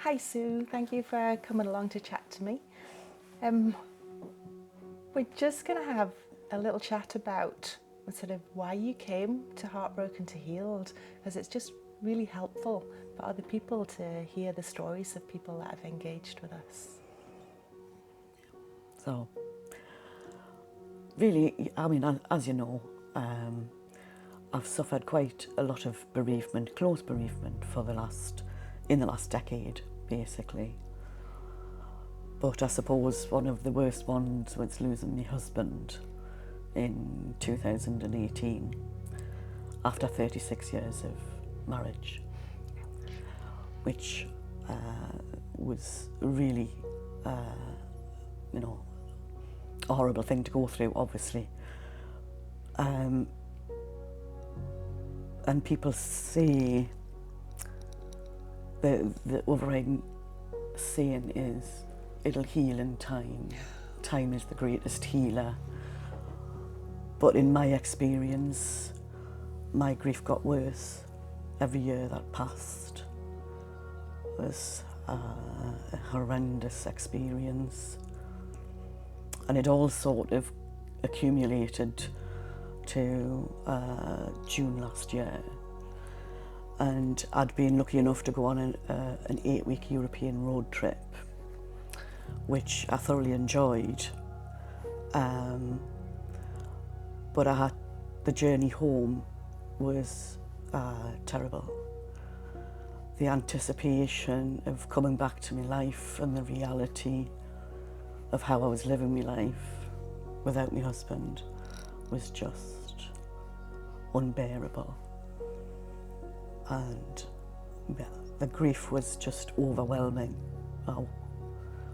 Hi Sue, thank you for coming along to chat to me. We're just going to have a little chat about sort of why you came to Heartbroken to Healed, because it's just really helpful for other people to hear the stories of people that have engaged with us. So, really, I mean, as you know, I've suffered quite a lot of bereavement, close bereavement in the last decade, basically. But I suppose one of the worst ones was losing my husband in 2018, after 36 years of marriage, which was really, a horrible thing to go through, obviously. And people say, the overriding saying is, it'll heal in time. Time is the greatest healer. But in my experience, my grief got worse every year that passed. It was a horrendous experience. And it all sort of accumulated to June last year. And I'd been lucky enough to go on an 8-week European road trip, which I thoroughly enjoyed. But the journey home was terrible. The anticipation of coming back to my life and the reality of how I was living my life without my husband was just unbearable. And the grief was just overwhelming. I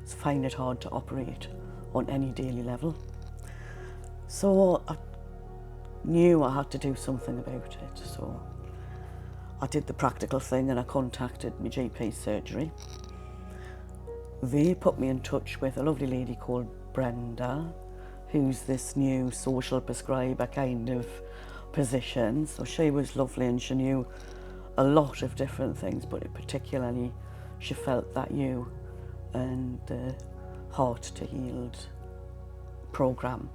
find it hard to operate on any daily level. So I knew I had to do something about it. So I did the practical thing and I contacted my GP surgery. They put me in touch with a lovely lady called Brenda, who's this new social prescriber kind of position. So she was lovely and she knew a lot of different things, but particularly she felt that you and the Heart to Healed programme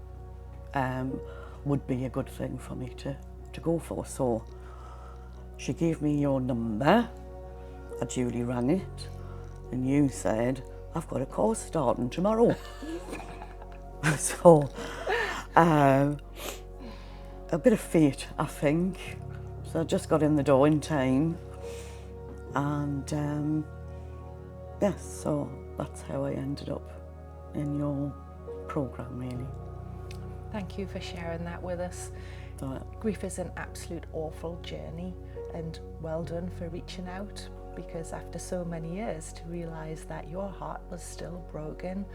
would be a good thing for me to go for. So she gave me your number, I duly rang it, and you said, I've got a course starting tomorrow. So a bit of fate, I think. So I just got in the door in time, and yes, so that's how I ended up in your programme, really. Thank you for sharing that with us. Grief is an absolute awful journey, and well done for reaching out, because after so many years to realise that your heart was still broken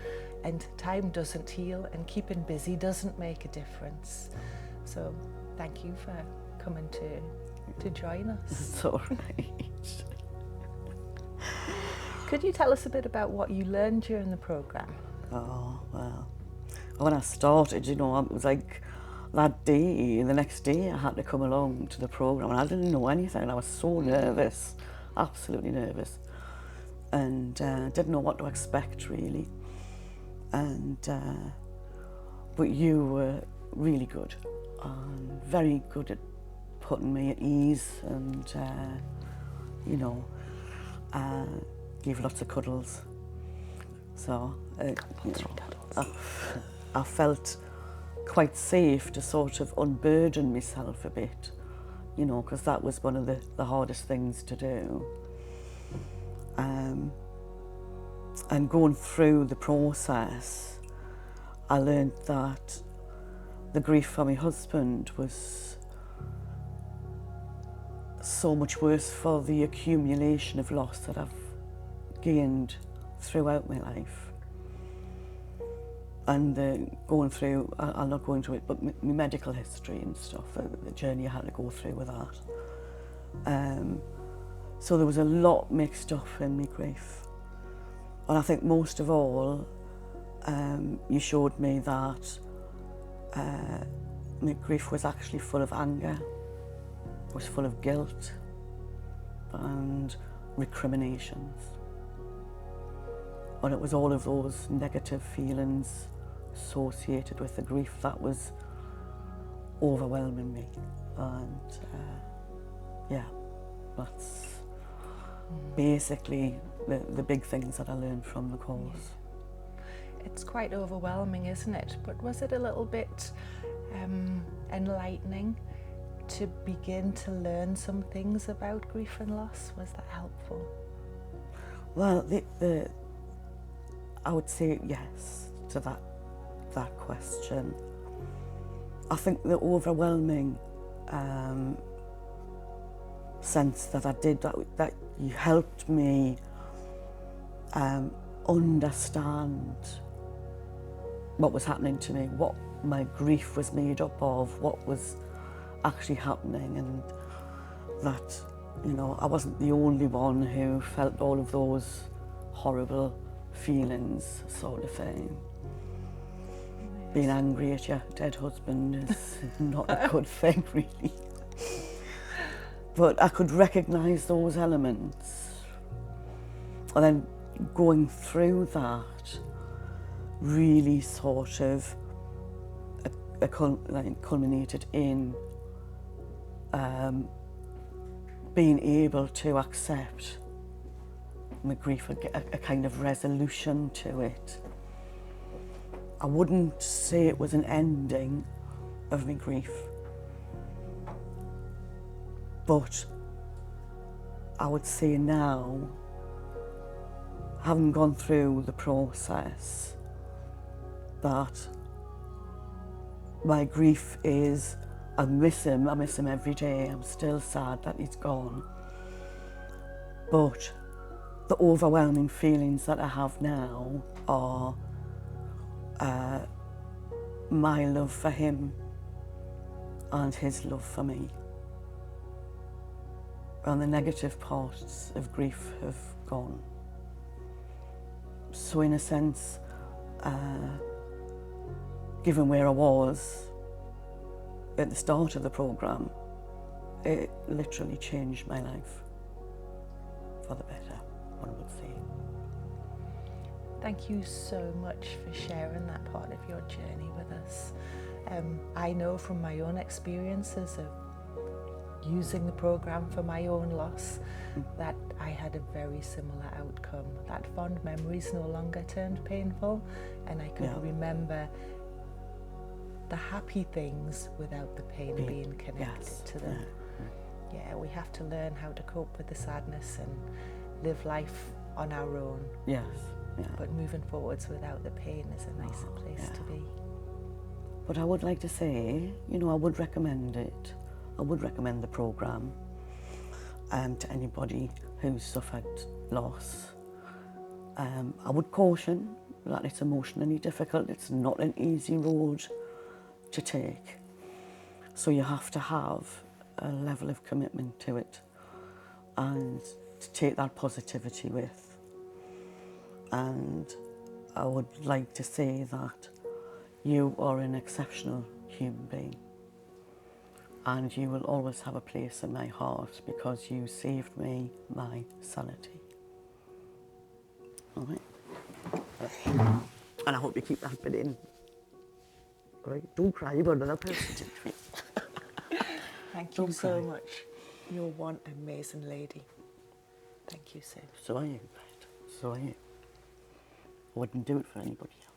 and time doesn't heal and keeping busy doesn't make a difference. So thank you for coming to join us. It's all right. Could you tell us a bit about what you learned during the programme? Oh, well, when I started, it was like that day, the next day I had to come along to the programme and I didn't know anything. I was so nervous, absolutely nervous, and didn't know what to expect really. And but you were really good and very good at putting me at ease, and gave lots of cuddles. So I felt quite safe to sort of unburden myself a bit, because that was one of the hardest things to do. And going through the process, I learned that the grief for my husband was so much worse for the accumulation of loss that I've gained throughout my life. And going through, I'll not go into it, but my medical history and stuff, the journey I had to go through with that. So there was a lot mixed up in my grief. And I think most of all, you showed me that my grief was actually full of anger, was full of guilt and recriminations. And it was all of those negative feelings associated with the grief that was overwhelming me. And yeah, that's basically the big things that I learned from the course. It's quite overwhelming, isn't it? But was it a little bit enlightening to begin to learn some things about grief and loss? Was that helpful? Well, I would say yes to that question. I think the overwhelming sense that I did, that you helped me understand what was happening to me, what my grief was made up of, what was actually happening, and that, you know, I wasn't the only one who felt all of those horrible feelings, sort of thing. Being angry at your dead husband is not a good thing, really. But I could recognise those elements. And then going through that really sort of culminated in being able to accept my grief, a kind of resolution to it. I wouldn't say it was an ending of my grief, but I would say now, having gone through the process, that my grief is, I miss him every day, I'm still sad that he's gone. But the overwhelming feelings that I have now are my love for him and his love for me. And the negative parts of grief have gone. So in a sense, given where I was at the start of the programme, it literally changed my life for the better, one would say. Thank you so much for sharing that part of your journey with us. I know from my own experiences of using the programme for my own loss that I had a very similar outcome. That fond memories no longer turned painful, and I could remember the happy things without the pain being connected to them. Yeah, we have to learn how to cope with the sadness and live life on our own. Yes. Yeah. But moving forwards without the pain is a nicer place to be. But I would like to say, you know, I would recommend it. I would recommend the programme to anybody who's suffered loss. I would caution that it's emotionally difficult. It's not an easy road to take. So you have to have a level of commitment to it and to take that positivity with. And I would like to say that you are an exceptional human being, and you will always have a place in my heart because you saved me my sanity. All right? And I hope you keep that bit in. All right? Don't cry about another person. Thank you so much. You're one amazing lady. Thank you, Sue. So are you, Brett. So are you. I wouldn't do it for anybody else.